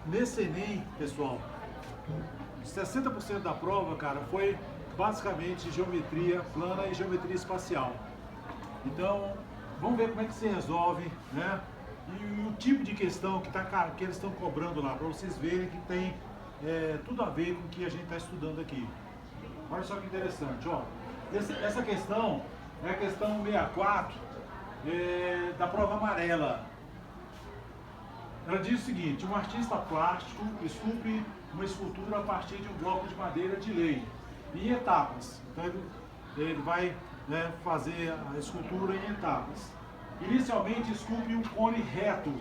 nesse Enem, pessoal, 60% da prova, cara, foi basicamente geometria plana e geometria espacial. Então, vamos ver como é que se resolve, né? E o tipo de questão que eles estão cobrando lá, para vocês verem que tem tudo a ver com o que a gente está estudando aqui. Olha só que interessante, ó. Essa questão é a questão 64 da prova amarela. Ela diz o seguinte: um artista plástico esculpe uma escultura a partir de um bloco de madeira de lei, em etapas. Então ele vai fazer a escultura em etapas. Inicialmente esculpe um cone reto,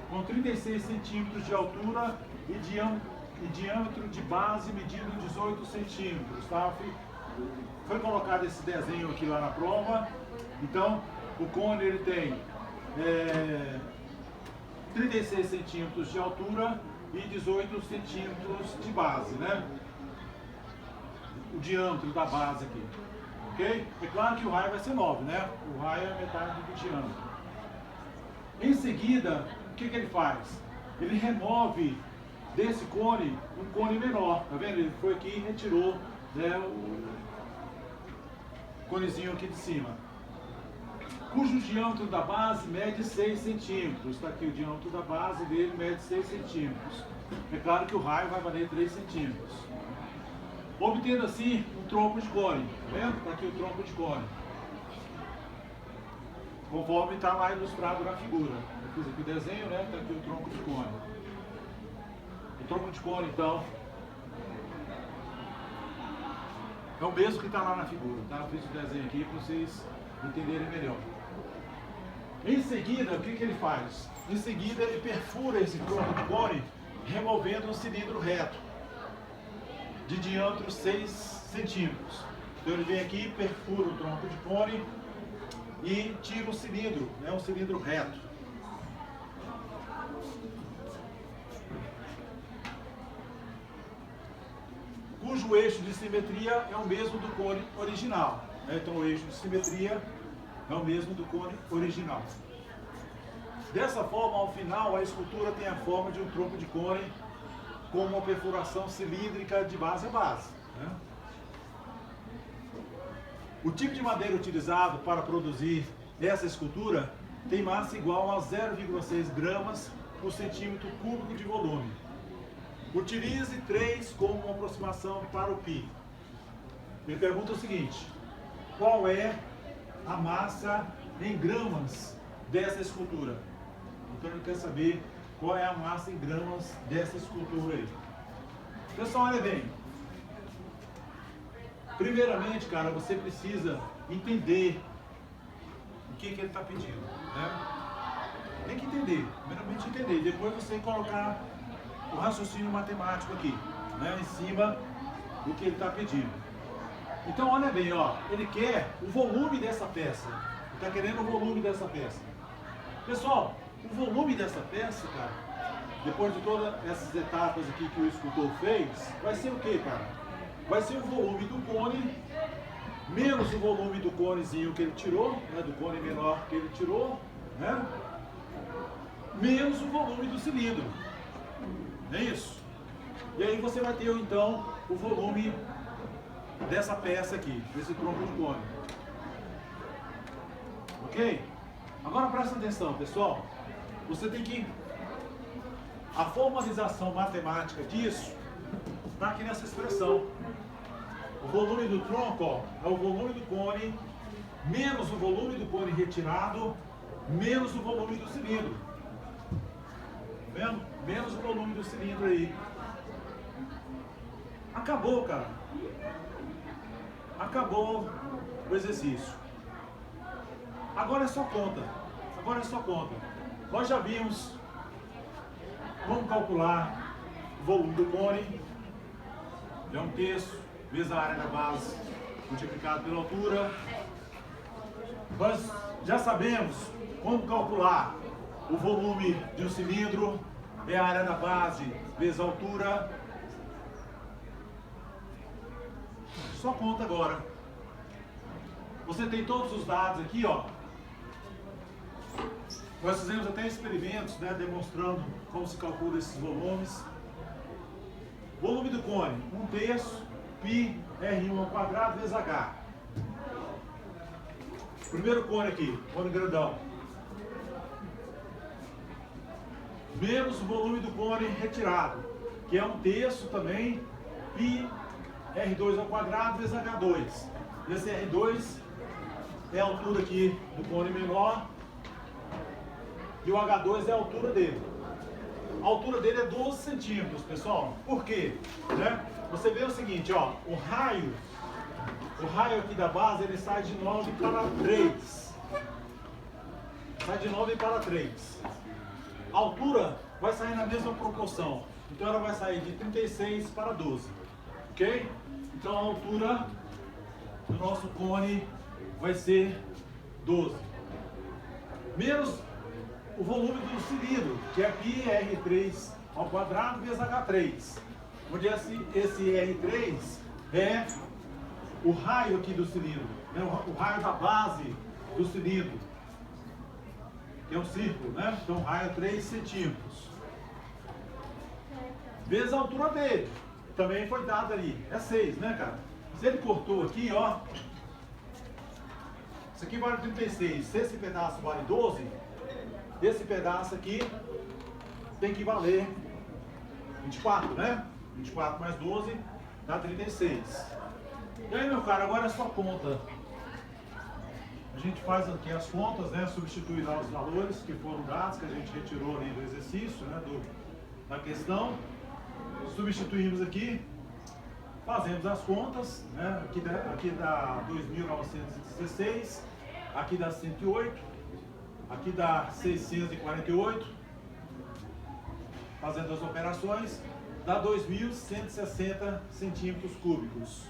com 36 centímetros de altura e diâmetro de base medindo 18 centímetros. Tá? Foi colocado esse desenho aqui lá na prova. Então o cone ele tem 36 centímetros de altura e 18 centímetros de base, né? O diâmetro da base aqui, ok? É claro que o raio vai ser 9, né? O raio é metade do diâmetro. Em seguida, o que ele faz? Ele remove desse cone um cone menor, tá vendo? Ele foi aqui e retirou, né, o conezinho aqui de cima, cujo diâmetro da base mede 6 centímetros. Está aqui o diâmetro da base dele, mede 6 centímetros. É claro que o raio vai valer 3 centímetros. Obtendo assim um tronco de cone. Tá vendo? Está aqui o tronco de cone, conforme está lá ilustrado na figura. Eu fiz aqui o desenho, né? Está aqui o tronco de cone. O tronco de cone, então, é o mesmo que está lá na figura, tá? Eu fiz o desenho aqui para vocês entenderem melhor. Em seguida, o que ele faz? Em seguida, ele perfura esse tronco de cone, removendo um cilindro reto, de diâmetro 6 centímetros. Então ele vem aqui, perfura o tronco de cone e tira o cilindro, né, um cilindro reto. Cujo eixo de simetria é o mesmo do cone original. Né? Então o eixo de simetria é o mesmo do cone original. Dessa forma, ao final, a escultura tem a forma de um tronco de cone com uma perfuração cilíndrica de base a base. Né? O tipo de madeira utilizado para produzir essa escultura tem massa igual a 0,6 gramas por centímetro cúbico de volume. Utilize 3 como uma aproximação para o π. Ele pergunta o seguinte: qual é a massa em gramas dessa escultura? Então ele quer saber qual é a massa em gramas dessa escultura aí. Pessoal, olha bem. Primeiramente, cara, você precisa entender o que ele está pedindo, né? Tem que entender, primeiramente entender, depois você colocar o raciocínio matemático aqui, né, em cima do que ele está pedindo. Então, olha bem, ó, ele quer o volume dessa peça, ele está querendo o volume dessa peça. Pessoal, o volume dessa peça, cara, depois de todas essas etapas aqui que o escultor fez, vai ser o que, cara? Vai ser o volume do cone, menos o volume do conezinho que ele tirou, né, do cone menor que ele tirou, né, menos o volume do cilindro. É isso? E aí você vai ter, então, o volume dessa peça aqui, desse tronco de cone. Ok? Agora presta atenção, pessoal. Você tem que... A formalização matemática disso está aqui nessa expressão. O volume do tronco, ó, é o volume do cone, menos o volume do cone retirado, menos o volume do cilindro. Tá vendo? Menos o volume do cilindro aí. Acabou, cara. Acabou o exercício. Agora é só conta. Agora é só conta. Nós já vimos como calcular o volume do cone. É 1/3 vezes a área da base multiplicado pela altura. Nós já sabemos como calcular o volume de um cilindro. É a área da base vezes a altura. Só conta agora. Você tem todos os dados aqui, ó. Nós fizemos até experimentos, né, demonstrando como se calcula esses volumes. Volume do cone, 1/3 π R1 ao quadrado vezes H. Primeiro cone aqui, cone grandão. Menos o volume do cone retirado, que é 1/3 também π R2 ao quadrado vezes H2. Esse R2 é a altura aqui do cone menor e o H2 é a altura dele. A altura dele é 12 centímetros, pessoal. Por quê? Né? Você vê o seguinte, ó, o raio aqui da base, ele sai de 9 para 3. Sai de 9 para 3. A altura vai sair na mesma proporção. Então ela vai sair de 36 para 12. Ok? Então a altura do nosso cone vai ser 12. Menos o volume do cilindro, que é π R3 ao quadrado vezes H3. Onde esse R3 é o raio aqui do cilindro, né? O raio da base do cilindro, que é um círculo, né? Então o raio é 3 centímetros. Vezes a altura dele, também foi dado ali, é 6, né, cara? Se ele cortou aqui, ó, isso aqui vale 36, se esse pedaço vale 12, esse pedaço aqui tem que valer 24, né? 24 mais 12 dá 36. E aí, meu cara, agora é só conta. A gente faz aqui as contas, né? Substitui lá os valores que foram dados, que a gente retirou ali do exercício, né? Da questão. Substituímos aqui, fazemos as contas, né? Aqui dá 2.916, aqui dá 108, aqui dá 648, fazendo as operações, dá 2.160 centímetros cúbicos.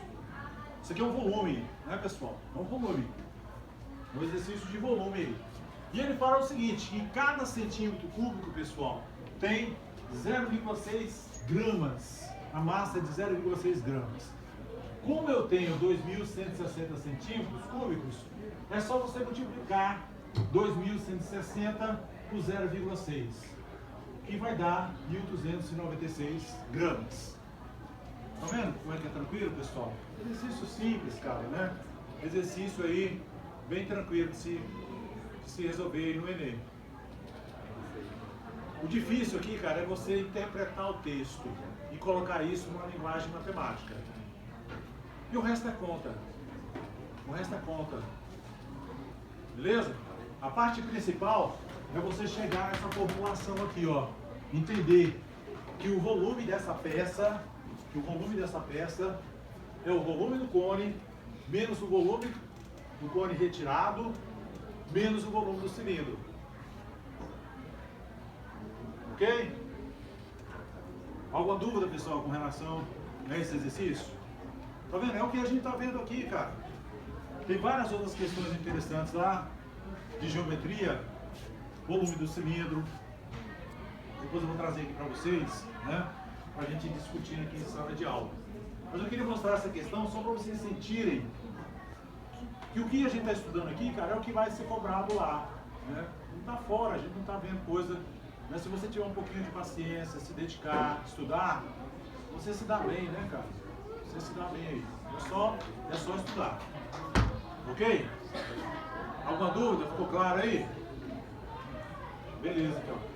Isso aqui é um volume, né, pessoal? É um volume. Um exercício de volume aí. E ele fala o seguinte, que cada centímetro cúbico, pessoal, tem 0,6 gramas. A massa é de 0,6 gramas. Como eu tenho 2.160 centímetros cúbicos, é só você multiplicar 2.160 por 0,6, que vai dar 1.296 gramas. Tá vendo como é que é tranquilo, pessoal? Exercício simples, cara, né? Exercício aí bem tranquilo de se resolver aí no Enem. O difícil aqui, cara, é você interpretar o texto e colocar isso numa linguagem matemática. E o resto é conta. O resto é conta. Beleza? A parte principal é você chegar nessa formulação aqui, ó. Entender que o volume dessa peça, é o volume do cone, menos o volume do cone retirado, menos o volume do cilindro. Ok? Alguma dúvida, pessoal, com relação a esse exercício? Tá vendo? É o que a gente tá vendo aqui, cara. Tem várias outras questões interessantes lá, de geometria, volume do cilindro. Depois eu vou trazer aqui para vocês, né? Pra gente discutir aqui em sala de aula. Mas eu queria mostrar essa questão só para vocês sentirem que o que a gente está estudando aqui, cara, é o que vai ser cobrado lá, né? Não está fora, a gente não está vendo coisa. Mas se você tiver um pouquinho de paciência, se dedicar, estudar, você se dá bem, né, cara? Você se dá bem aí. É só estudar. Ok? Alguma dúvida? Ficou claro aí? Beleza, então.